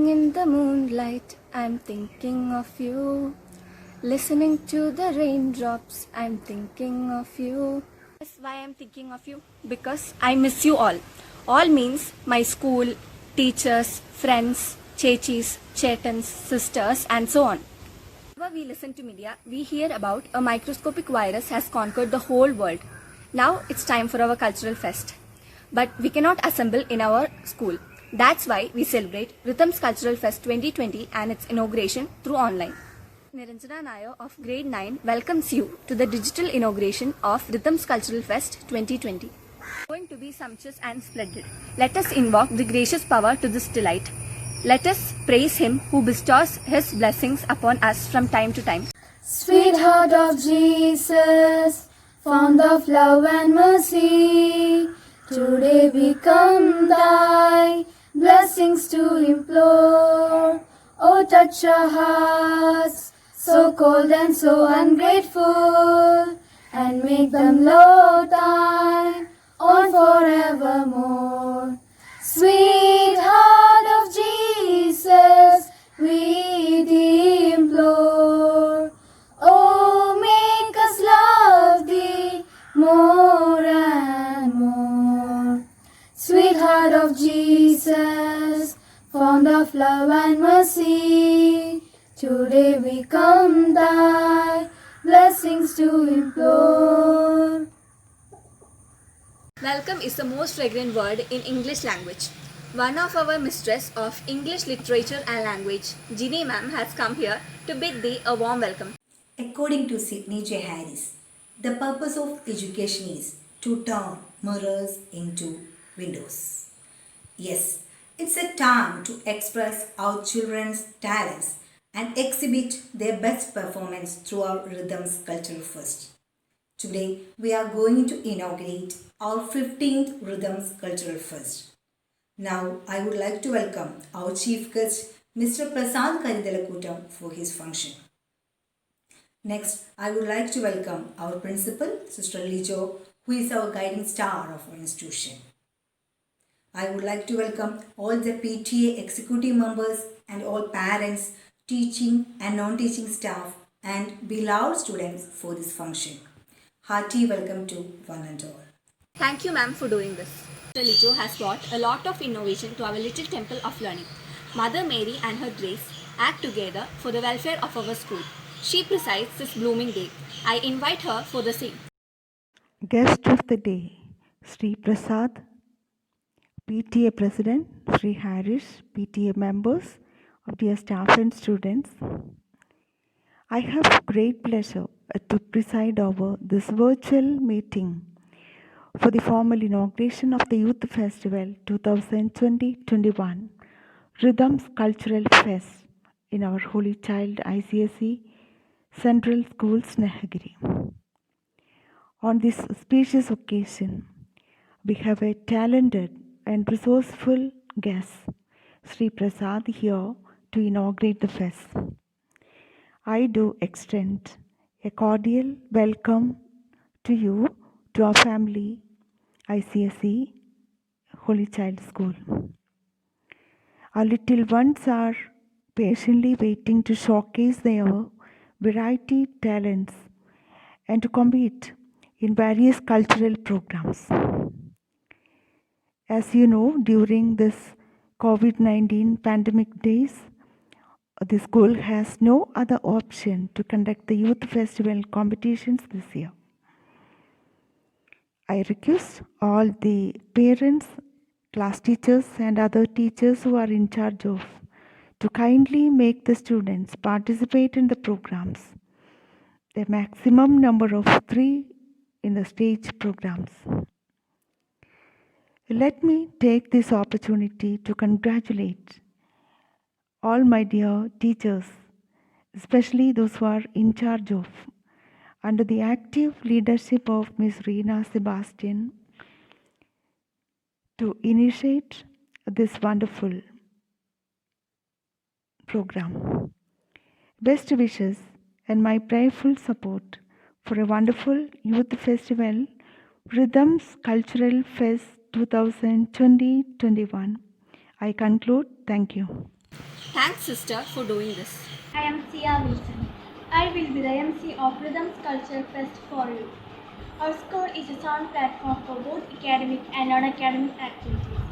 Sitting in the moonlight, I'm thinking of you. Listening to the raindrops, I'm thinking of you. That's why I'm thinking of you. Because I miss you all. All means my school, teachers, friends, chechis, chetans, sisters, and so on. Whenever we listen to media, we hear about a microscopic virus has conquered the whole world. Now it's time for our cultural fest. But we cannot assemble in our school. That's why we celebrate Rhythms Cultural Fest 2020 and its inauguration through online. Niranjana Nair of grade 9 welcomes you to the digital inauguration of Rhythms Cultural Fest 2020. It's going to be sumptuous and splendid. Let us invoke the gracious power to this delight. Let us praise Him who bestows His blessings upon us from time to time. Sweetheart of Jesus, fond of love and mercy, today we come thy blessings to implore. Oh, touch our hearts, so cold and so ungrateful, and make them, Lord, thine on forevermore. Sweetheart of Jesus, we thee implore. Oh, make us love thee more and more. Sweetheart of Jesus, fond of love and mercy, today we come thy blessings to implore. Welcome is the most fragrant word in English language. One of our mistress of English literature and language, Ginny ma'am, has come here to bid thee a warm welcome. According to Sidney J. Harris, the purpose of education is to turn mirrors into windows. Yes, it's a time to express our children's talents and exhibit their best performance through our Rhythms Cultural Fest. Today, we are going to inaugurate our 15th Rhythms Cultural Fest. Now, I would like to welcome our chief guest, Mr. Prasad Karidalakootam, for his function. Next, I would like to welcome our principal, Sister Lijo, who is our guiding star of our institution. I would like to welcome all the PTA executive members and all parents, teaching and non-teaching staff, and beloved students for this function. Hearty welcome to one and all. Thank you ma'am for doing this. Mr. Lijo has brought a lot of innovation to our little temple of learning. Mother Mary and her grace act together for the welfare of our school. She presides this blooming day. I invite her for the same. Guest of the day, Sri Prasad, PTA President, Sri Harish, PTA members, dear staff and students. I have great pleasure to preside over this virtual meeting for the formal inauguration of the Youth Festival 2020-21 Rhythms Cultural Fest in our Holy Child ICSE Central School, Snehagiri. On this auspicious occasion, we have a talented and resourceful guest, Sri Prasad, here to inaugurate the fest. I do extend a cordial welcome to you, to our family, ICSE Holy Child School. Our little ones are patiently waiting to showcase their variety talents and to compete in various cultural programs. As you know, during this COVID-19 pandemic days, the school has no other option to conduct the youth festival competitions this year. I request all the parents, class teachers and other teachers who are in charge of to kindly make the students participate in the programs. The maximum number of 3 in the stage programs. Let me take this opportunity to congratulate all my dear teachers, especially those who are in charge of, under the active leadership of Ms. Reena Sebastian, to initiate this wonderful program. Best wishes and my prayerful support for a wonderful youth festival, Rhythms Cultural Fest 2020-21. I conclude. Thank you. Thanks, sister, for doing this. I am Sia Wilson. I will be the MC of Rhythms Culture Fest for you. Our school is a sound platform for both academic and non-academic activities.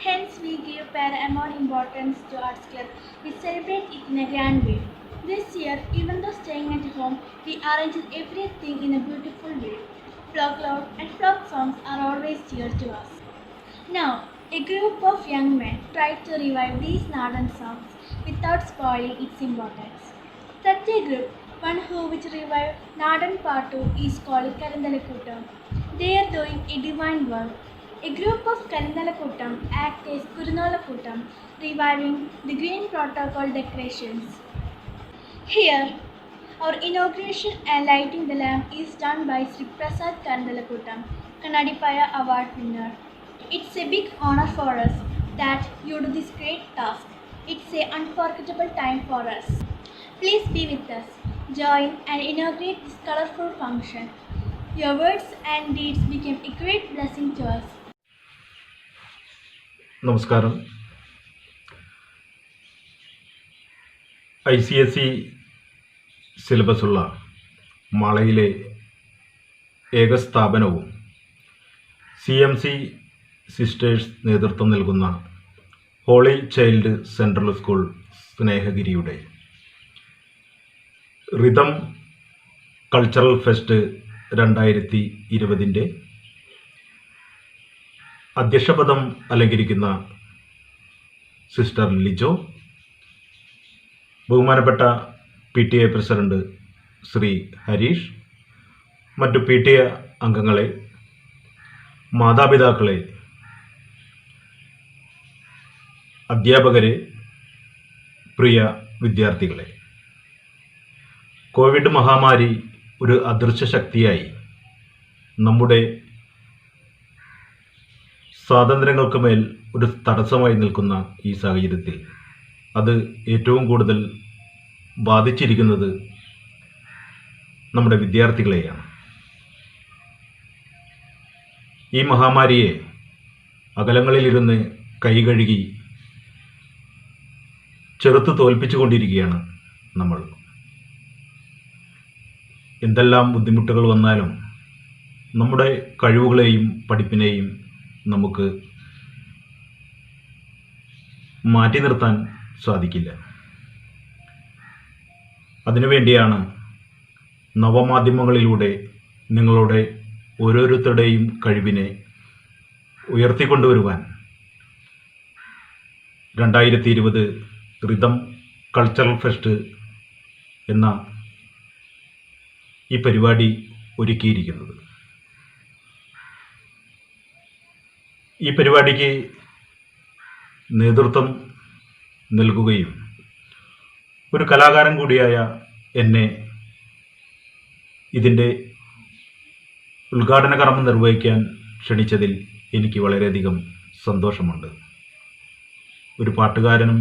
Hence, we give paramount importance to Arts Club. We celebrate it in a grand way. This year, even though staying at home, we arranged everything in a beautiful way. Folklore and folk songs are always dear to us. Now, a group of young men tried to revive these Nadan songs without spoiling its importance. Such a group, one who which revived Nadan Pattu, is called Karindalakootam. They are doing a divine work. A group of Karindalakootam act as Kurunalakootam, reviving the green protocol decorations. Here, our inauguration and lighting the lamp is done by Sri Prasad Karindalakootam, Kannadipaya Award winner. It's a big honor for us that you do this great task. It's an unforgettable time for us. Please be with us, join and inaugurate this colorful function. Your words and deeds became a great blessing to us. നമസ്കാരം. ICSE സിലബസുള്ള മാളയിലെ ഏക സ്ഥാപനവും CMC sisters നേതൃത്വം നൽകുന്ന holy child central school സ്നേഹഗിരിയുടെ rhythm cultural fest 2020 അധ്യക്ഷപദം അലങ്കരിക്കുന്ന sister Lijo, ബഹുമാനപ്പെട്ട PTA president Shri Harish, മറ്റു PTA അംഗങ്ങളെ, മാതാപിതാക്കളെ, അധ്യാപകരെ, പ്രിയ വിദ്യാർത്ഥികളെ, കോവിഡ് മഹാമാരി ഒരു അദൃശ്യ ശക്തിയായി നമ്മുടെ സ്വാതന്ത്ര്യങ്ങൾക്ക് മേൽ ഒരു തടസ്സമായി നിൽക്കുന്ന ഈ സാഹചര്യത്തിൽ അത് ഏറ്റവും കൂടുതൽ ബാധിച്ചിരിക്കുന്നത് നമ്മുടെ വിദ്യാർത്ഥികളെയാണ്. ഈ മഹാമാരിയെ അകലങ്ങളിലിരുന്ന് കൈകഴുകി ചെറുത്ത് തോൽപ്പിച്ചുകൊണ്ടിരിക്കുകയാണ് നമ്മൾ. എന്തെല്ലാം ബുദ്ധിമുട്ടുകൾ വന്നാലും നമ്മുടെ കഴിവുകളെയും പഠിപ്പിനെയും നമുക്ക് മാറ്റി നിർത്താൻ സാധിക്കില്ല. അതിനുവേണ്ടിയാണ് നവമാധ്യമങ്ങളിലൂടെ നിങ്ങളുടെ ഓരോരുത്തരുടെയും കഴിവിനെ ഉയർത്തിക്കൊണ്ടുവരുവാൻ 2020 റിതം കൾച്ചറൽ ഫെസ്റ്റ് എന്ന ഈ പരിപാടി ഒരുക്കിയിരിക്കുന്നത്. ഈ പരിപാടിക്ക് നേതൃത്വം നൽകുകയും ഒരു കലാകാരൻ കൂടിയായ എന്നെ ഇതിൻ്റെ ഉദ്ഘാടന കർമ്മം നിർവഹിക്കാൻ ക്ഷണിച്ചതിൽ എനിക്ക് വളരെയധികം സന്തോഷമുണ്ട്. ഒരു പാട്ടുകാരനും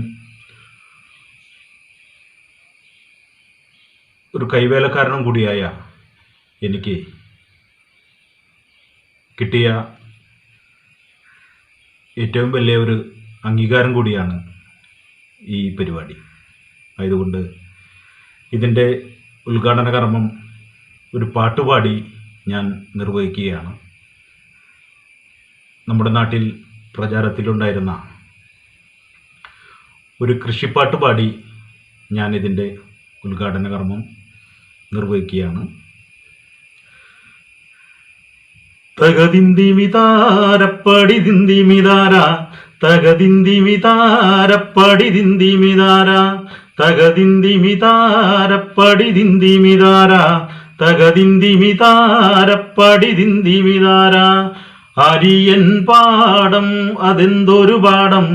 ഒരു കൈവേലക്കാരനും കൂടിയായ എനിക്ക് കിട്ടിയ ഏറ്റവും വലിയ ഒരു അംഗീകാരം കൂടിയാണ് ഈ പരിപാടി. ആയതുകൊണ്ട് ഇതിൻ്റെ ഉദ്ഘാടന കർമ്മം ഒരു പാട്ടുപാടി ഞാൻ നിർവഹിക്കുകയാണ്. നമ്മുടെ നാട്ടിൽ പ്രചാരത്തിലുണ്ടായിരുന്ന ഒരു കൃഷിപ്പാട്ട് പാടി ഞാൻ ഇതിൻ്റെ ഉദ്ഘാടന കർമ്മം നിർവഹിക്കുകയാണ്. തകദിന്ദിമിതാരപ്പടി ദിന്ദിമിതാര തകദിന്ദിമിതാരപ്പടി ദിന്ദിമിതാര തകദിന്ദിമിതാരപ്പടി ദിന്ദിമിതാര തകദിന്ദിമിതാരപ്പടി ദിന്ദിമിതാര അരിയൻ പാടം അതെന്തൊരു പാടം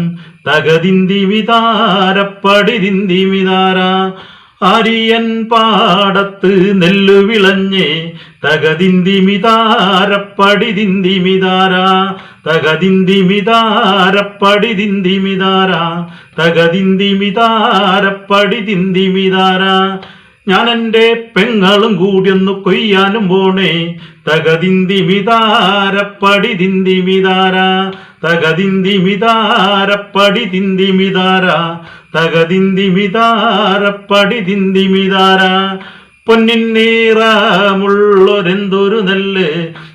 തകദിന്ദിമിതാരപ്പടി ദിന്ദിമിതാര അരിയൻ പാടത്ത് നെല്ലു വിളഞ്ഞേ തകദിന്ദിമിതാരപ്പടി ദിന്ദിമിതാര തകദിന്ദിമിതാരപ്പടി ദിന്ദിമിതാര തകദിന്ദിമിതാരപ്പടി ദിന്ദിമിതാര ഞാൻ എൻ്റെ പെങ്ങളും കൂടിയൊന്നു കൊയ്യാനും പോണേ തകദിന്ദിമിതാരപ്പടി ദിന്ദിമിതാര തകതിന്തിമിതാരപ്പടി തിന്തിമിതാര തകതിന്തിമിതാരപ്പടി തിന്തിമിതാര പൊന്നിൻ നീറമുള്ളൊരെന്തൊരു നെല്ല്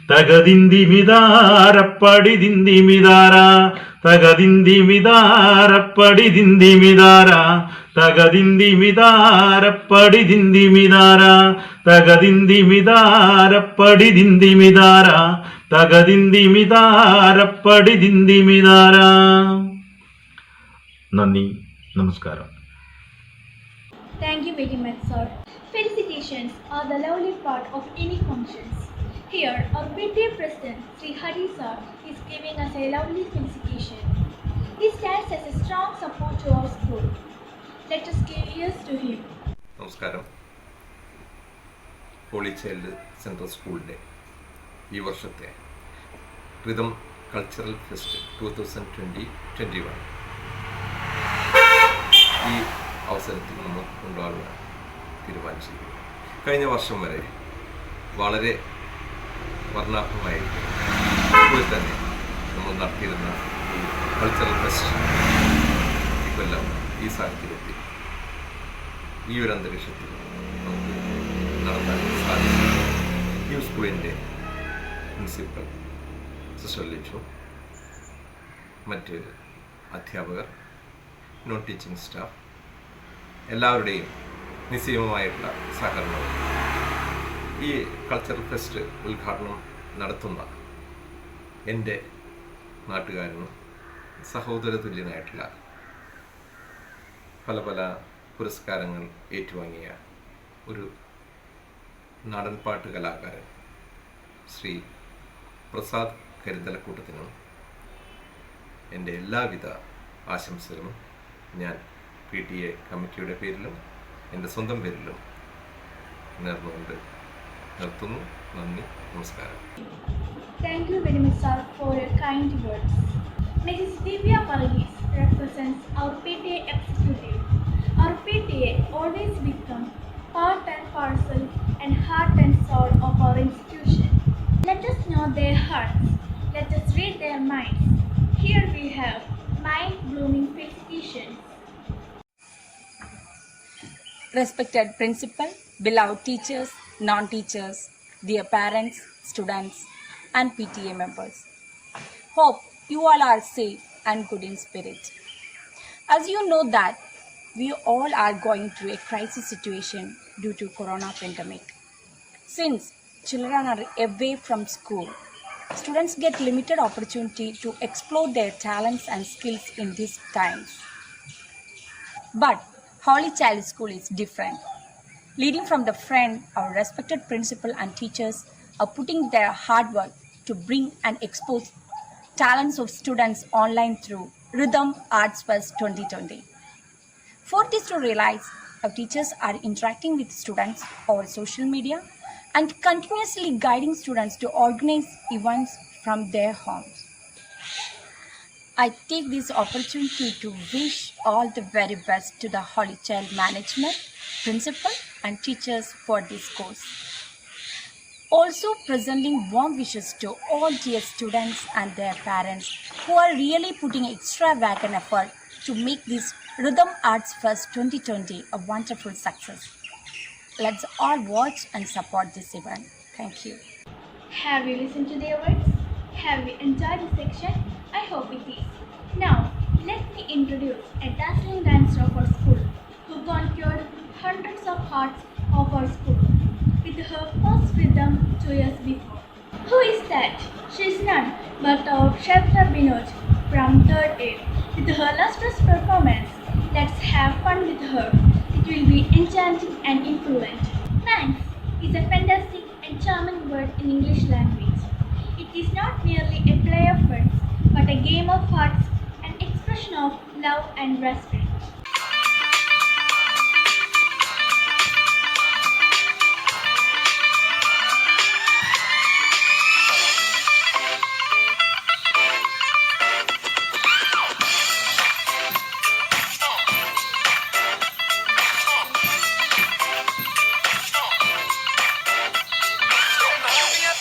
തകതിന്തിമിതാരപ്പടി തിന്തിമിതാര തകതിന്തിമിതാരപ്പടി തിന്തിമിതാര തകതിന്തിമിതാരപ്പടി തിന്തിമിതാര തകതിന്തിമിതാരപ്പടി തിന്തിമിതാര തകതിന്തിമിതാരപ്പടി തിന്തിമിതാര. നന്ദി, നമസ്കാരം. Thank you very much, sir. Felicitations are the lovely part of any functions. Here, our PTA President, Sri Hari sir, is giving us a lovely felicitation. He stands as a strong support to our school. Let us give ears to him. നമസ്കാരം. Holy child central സ്കൂളിൻ്റെ ഈ വർഷത്തെ rhythm cultural fest 2020-21 ഈ അവസരത്തിൽ നമ്മൾ കൊണ്ടുപോകാൻ തീരുമാനിച്ചിരിക്കുന്നു. കഴിഞ്ഞ വർഷം വരെ വളരെ വർണ്ണാഭമായിട്ട് സ്കൂളിൽ തന്നെ നമ്മൾ നടത്തിയിരുന്ന ഈ കൾച്ചറൽ ഫെസ്റ്റ് ഇക്കൊല്ലം ഈ സാഹചര്യത്തിൽ ഈ ഒരു അന്തരീക്ഷത്തിൽ നമുക്ക് നടത്താൻ സാധിച്ചു. ഈ സ്കൂളിൻ്റെ പ്രിൻസിപ്പൽ സിസ്റ്റർ ലിച്ചു, മറ്റ് അധ്യാപകർ, നോൺ ടീച്ചിങ് സ്റ്റാഫ് എല്ലാവരുടെയും നിസ്സീമമായിട്ടുള്ള സഹകരണവും ഈ കൾച്ചറൽ ഫെസ്റ്റ് ഉദ്ഘാടനം നടത്തുന്ന എൻ്റെ നാട്ടുകാരനും സഹോദര തുല്യനായിട്ടുള്ള പല പല പുരസ്കാരങ്ങൾ ഏറ്റുവാങ്ങിയ ഒരു നാടൻപാട്ട് കലാകാരൻ ശ്രീ പ്രസാദ് കരുതലക്കൂട്ടത്തിനും എൻ്റെ എല്ലാവിധ ആശംസകളും ഞാൻ PTA കമ്മിറ്റിയുടെ പേരിലും എൻ്റെ സ്വന്തം പേരിലും നേർന്നുകൊണ്ട് നിർത്തുന്നു. നന്ദി, നമസ്കാരം. Thank you very much, sir, for your kind words. Mrs. Divya Varghese represents our PTA executive. Our PTA always become part and parcel and heart and soul of our institution. Let us know their hearts. Let us read their minds. Here we have mind-blooming felicitations. Respected principal, beloved teachers, non-teachers, dear parents, students, and PTA members. Hope you all are safe and good in spirit. As you know that we all are going through a crisis situation due to corona pandemic. Since children are away from school, students get limited opportunity to explore their talents and skills in these times. But Holy Child School is different. Leading from the front, our respected principal and teachers are putting their hard work to bring and expose talents of students online through Rhythm Arts Fest 2020. Fourth is to realize our teachers are interacting with students over social media and continuously guiding students to organize events from their homes. I take this opportunity to wish all the very best to the Holy Child management, principal and teachers for this course. Also presenting warm wishes to all dear students and their parents who are really putting extravagant effort to make this Rhythm Arts Fest 2020 a wonderful success. Let's all watch and support this event. Thank you. Have you listened to their words? Have you enjoyed this section? I hope it is. Now, let me introduce a dazzling dancer of our school who conquered hundreds of hearts of our school with her first rhythm 2 years before. Who is that? She is none but our Shweta Binod from 3rd A. With her lustrous performance, let's have fun with her. It will be enchanting and influent. Thanks is a fantastic and charming word in English language. It is not merely a play of words, but a game of hearts, an expression of love and respect.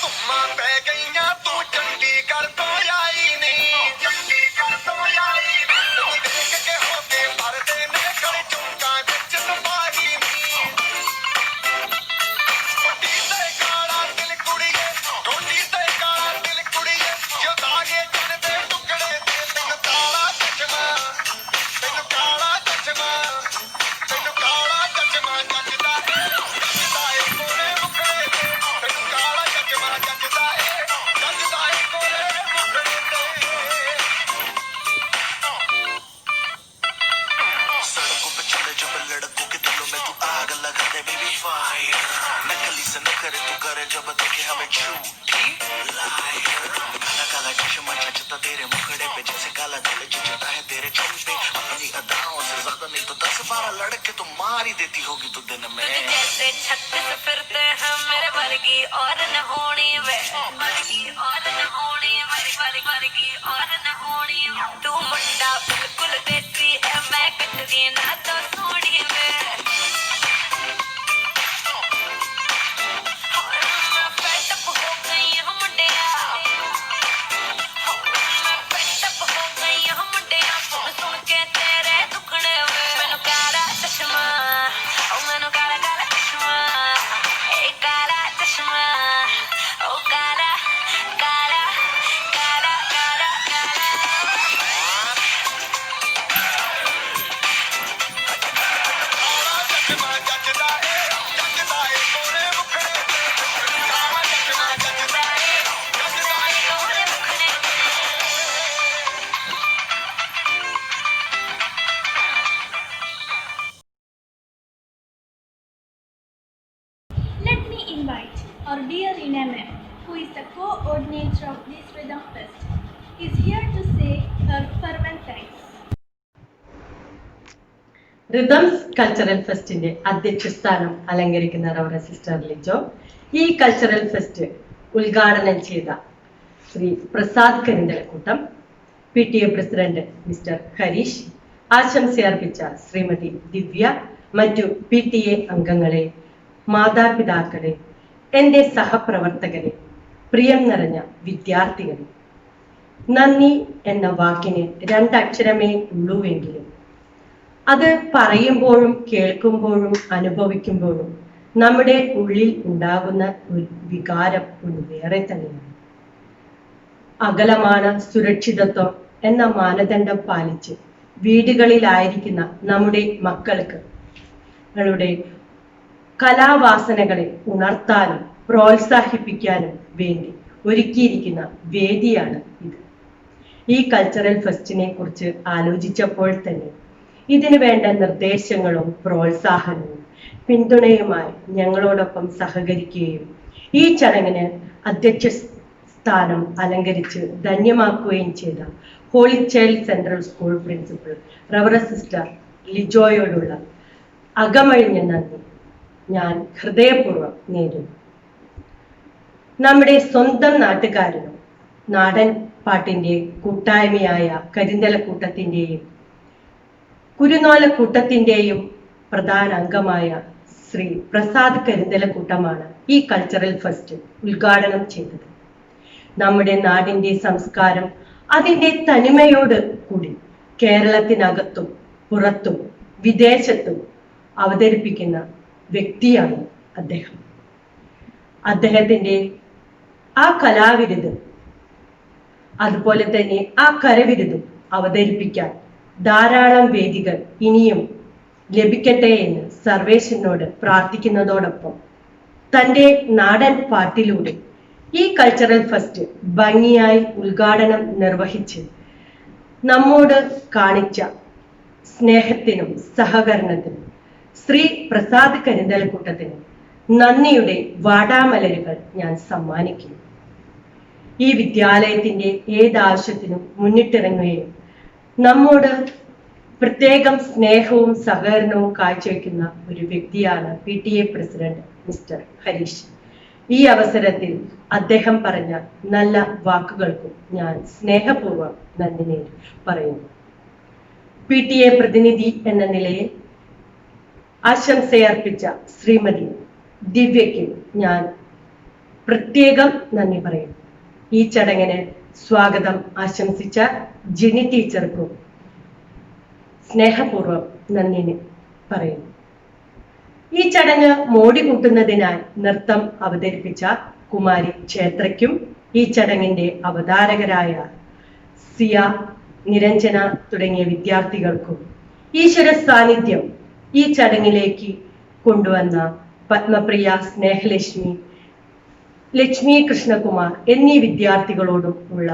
ਧੁੰਮਾਂ ਪੈ ਗਈਆਂ ਤੂੰ ਚੰਡੀਗੜ੍ਹ ਤੋਂ ਆਈ ਨੀ दे baby fire नकली से न करे तू करे जब देखे हमें झूठी लायर काला काला चश्मा जचता तेरे मुखड़े पे जैसे काला दिल जचता है तेरे चेहरे पे अपनी अदाओं से ज्यादा नहीं तो 10-12 लड़के तो मार ही देती होगी तू दिन में जैसे 36 फिरते हैं मेरे वर्गी और न होनी वे वर्गी और न होनी वर्गी और न होनी तू मुंडा बिल्कुल देसी है मैं कटरी ना तो सोनी वे मैं पेटअप हो गई हूं मुंडिया मैं पेटअप हो गई हूं मुंडिया सुन के तेरे दुखड़े वे मैनू काला चश्मा ओ मैनू काला काला चश्मा ए काला चश्मा ओ काला काला काला काला काला Let me invite our dear Rina ma'am, who is the coordinator of this Rhythm Fest, is here to say her fervent thanks. Rhythms cultural ഫെസ്റ്റിന്റെ അധ്യക്ഷ സ്ഥാനം അലങ്കരിക്കുന്ന റവറ സിസ്റ്റർ ലിജോ ഈ കൾച്ചറൽ ഫെസ്റ്റ് ഉദ്ഘാടനം ചെയ്ത Shri Prasad Karinthalakkoottam, PTA president mister Harish, ആശംസയർപ്പിച്ച ശ്രീമതി ദിവ്യ, മറ്റു PTA അംഗങ്ങളെ, മാതാപിതാക്കളെ, എൻ്റെ സഹപ്രവർത്തകരെ, പ്രിയം നിറഞ്ഞ വിദ്യാർത്ഥികളെ, നന്ദി എന്ന വാക്കിന് രണ്ടക്ഷരമേ ഉള്ളൂവെങ്കിലും അത് പറയുമ്പോഴും കേൾക്കുമ്പോഴും അനുഭവിക്കുമ്പോഴും നമ്മുടെ ഉള്ളിൽ ഉണ്ടാകുന്ന ഒരു വികാരം ഒന്ന് വേറെ തന്നെയാണ്. അകലമാണ് സുരക്ഷിതത്വം എന്ന മാനദണ്ഡം പാലിച്ച് വീടുകളിലായിരിക്കുന്ന നമ്മുടെ മക്കൾക്ക് കലാവാസനകളെ ഉണർത്താനും പ്രോത്സാഹിപ്പിക്കാനും വേണ്ടി ഒരുക്കിയിരിക്കുന്ന വേദിയാണ് ഇത്. ഈ കൾച്ചറൽ ഫെസ്റ്റിനെ കുറിച്ച് ആലോചിച്ചപ്പോൾ തന്നെ ഇതിനു വേണ്ട നിർദ്ദേശങ്ങളും പ്രോത്സാഹനവും പിന്തുണയുമായി ഞങ്ങളോടൊപ്പം സഹകരിക്കുകയും ഈ ചടങ്ങിന് അധ്യക്ഷ സ്ഥാനം അലങ്കരിച്ച് ധന്യമാക്കുകയും ചെയ്ത holy child central school principal rev sister ലിജോയോടുള്ള അകമഴിഞ്ഞ നന്ദി ഞാൻ ഹൃദയപൂർവ്വം നേരുന്നു. നമ്മുടെ സ്വന്തം നാട്ടുകാരനും നാടൻ പാട്ടിന്റെ കൂട്ടായ്മയായ കരിന്തലക്കൂട്ടത്തിന്റെയും കുരുനോലക്കൂട്ടത്തിന്റെയും പ്രധാന അംഗമായ ശ്രീ പ്രസാദ് കരിന്തലക്കൂട്ടമാണ് ഈ കൾച്ചറൽ ഫെസ്റ്റ് ഉദ്ഘാടനം ചെയ്തത്. നമ്മുടെ നാടിന്റെ സംസ്കാരം അതിന്റെ തനിമയോട് കൂടി കേരളത്തിനകത്തും പുറത്തും വിദേശത്തും അവതരിപ്പിക്കുന്ന വ്യക്തിയാണ് അദ്ദേഹം. അദ്ദേഹത്തിന്റെ ആ കലാവിരുതും അതുപോലെ തന്നെ ആ കരവിരുതും അവതരിപ്പിക്കാൻ ധാരാളം വേദികൾ ഇനിയും ലഭിക്കട്ടെ എന്ന് സർവേശ്വരനോട് പ്രാർത്ഥിക്കുന്നതോടൊപ്പം തൻ്റെ നാടൻ പാട്ടിലൂടെ ഈ കൾച്ചറൽ ഫെസ്റ്റ് ഭംഗിയായി ഉദ്ഘാടനം നിർവഹിച്ച് നമ്മോട് കാണിച്ച സ്നേഹത്തിനും സഹകരണത്തിനും ശ്രീ പ്രസാദ് കരിന്തലക്കൂട്ടത്തിന് നന്ദിയുടെ വാടാമലരുകൾ ഞാൻ സമ്മാനിക്കുന്നു. ഈ വിദ്യാലയത്തിന്റെ ഏതാവശ്യത്തിനും മുന്നിട്ടിറങ്ങുകയും നമ്മോട് പ്രത്യേകം സ്നേഹവും സഹകരണവും കാഴ്ചവെക്കുന്ന ഒരു വ്യക്തിയാണ് PTA പ്രസിഡന്റ് മിസ്റ്റർ ഹരീഷ്. ഈ അവസരത്തിൽ അദ്ദേഹം പറഞ്ഞ നല്ല വാക്കുകൾക്കും ഞാൻ സ്നേഹപൂർവ്വം നന്ദി പറയുന്നു. PTA പ്രതിനിധി എന്ന നിലയിൽ ആശംസയർപ്പിച്ച ശ്രീമതി ദിവ്യയ്ക്ക് ഞാൻ പ്രത്യേകം നന്ദി പറയുന്നു. ഈ ചടങ്ങിന് സ്വാഗതം ആശംസിച്ച ജിനി ടീച്ചർക്കും സ്നേഹപൂർവ്വം നന്ദി പറയുന്നു. ഈ ചടങ്ങ് മോടി കൂട്ടുന്നതിനായി നൃത്തം അവതരിപ്പിച്ച കുമാരി ക്ഷേത്രയ്ക്കും ഈ ചടങ്ങിന്റെ അവതാരകരായ സിയ, നിരഞ്ജന തുടങ്ങിയ വിദ്യാർത്ഥികൾക്കും ഈശ്വര സാന്നിധ്യം ഈ ചടങ്ങിലേക്ക് കൊണ്ടുവന്ന പത്മപ്രിയ, സ്നേഹലക്ഷ്മി, ലക്ഷ്മി കൃഷ്ണകുമാർ എന്നീ വിദ്യാർത്ഥികളോടും ഉള്ള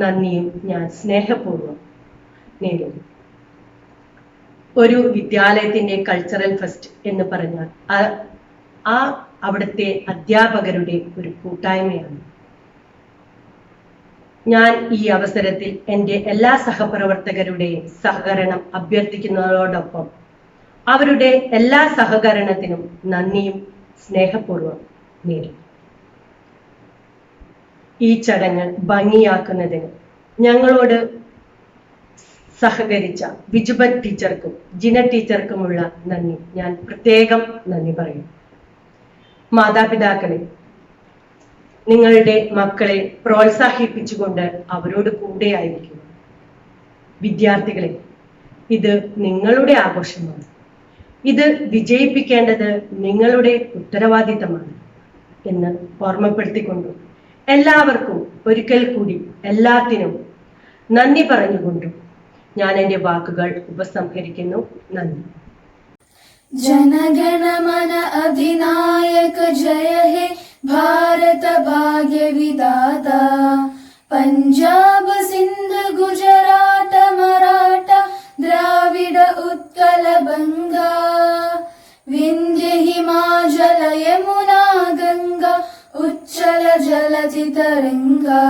നന്ദിയും ഞാൻ സ്നേഹപൂർവ്വം നേരുന്നു. ഒരു വിദ്യാലയത്തിന്റെ കൾച്ചറൽ ഫെസ്റ്റ് എന്ന് പറഞ്ഞാൽ അവിടുത്തെ അധ്യാപകരുടെ ഒരു കൂട്ടായ്മയാണ്. ഞാൻ ഈ അവസരത്തിൽ എൻ്റെ എല്ലാ സഹപ്രവർത്തകരുടെയും സഹകരണം അഭ്യർത്ഥിക്കുന്നതോടൊപ്പം അവരുടെ എല്ലാ സഹകരണത്തിനും നന്ദിയും സ്നേഹപൂർവ്വം നേരുന്നു. ഈ ചടങ്ങ് ഭംഗിയാക്കുന്നതിന് ഞങ്ങളോട് സഹകരിച്ച വിജുബൻ ടീച്ചർക്കും ജിന ടീച്ചർക്കുമുള്ള നന്ദി ഞാൻ പ്രത്യേകം നന്ദി പറയുന്നു. മാതാപിതാക്കളെ, നിങ്ങളുടെ മക്കളെ പ്രോത്സാഹിപ്പിച്ചുകൊണ്ട് അവരോട് കൂടെയായിരിക്കുക. വിദ്യാർത്ഥികളെ, ഇത് നിങ്ങളുടെ ആഘോഷമാണ്. ഇത് വിജയിപ്പിക്കേണ്ടത് നിങ്ങളുടെ ഉത്തരവാദിത്തമാണ് എന്ന് ഓർമ്മപ്പെടുത്തിക്കൊണ്ടും എല്ലാവർക്കും ഒരിക്കൽ കൂടി എല്ലാത്തിനും നന്ദി പറഞ്ഞുകൊണ്ടും ഞാൻ എൻ്റെ വാക്കുകൾ ഉപസംഹരിക്കുന്നു. നന്ദി. जनगणमन अधिनायक जय हे भारत भाग्य विधाता पंजाब सिंध गुजरात मराठा द्राविड उत्कल बंगा विंध्य हिमाचल यमुना गंगा उच्चल जलधि तरंगा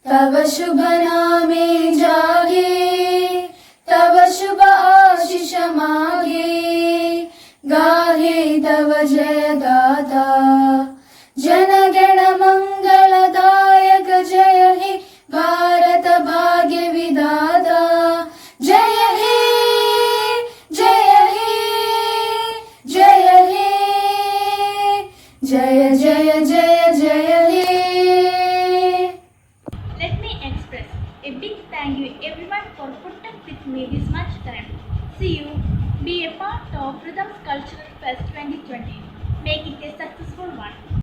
तव शुभ नामे जागे तव शुभ आशीष मागे गाहे तव जय गाथा जनगण मंगलदायक जय हे भारत भाग्य विधाता जय हे जय हे जय हे जय जय जय जय हे. Let me express a big thank you everyone for putting up with me this much time. See you. Be a part of Rhythms Cultural Fest 2020. Make it a successful one.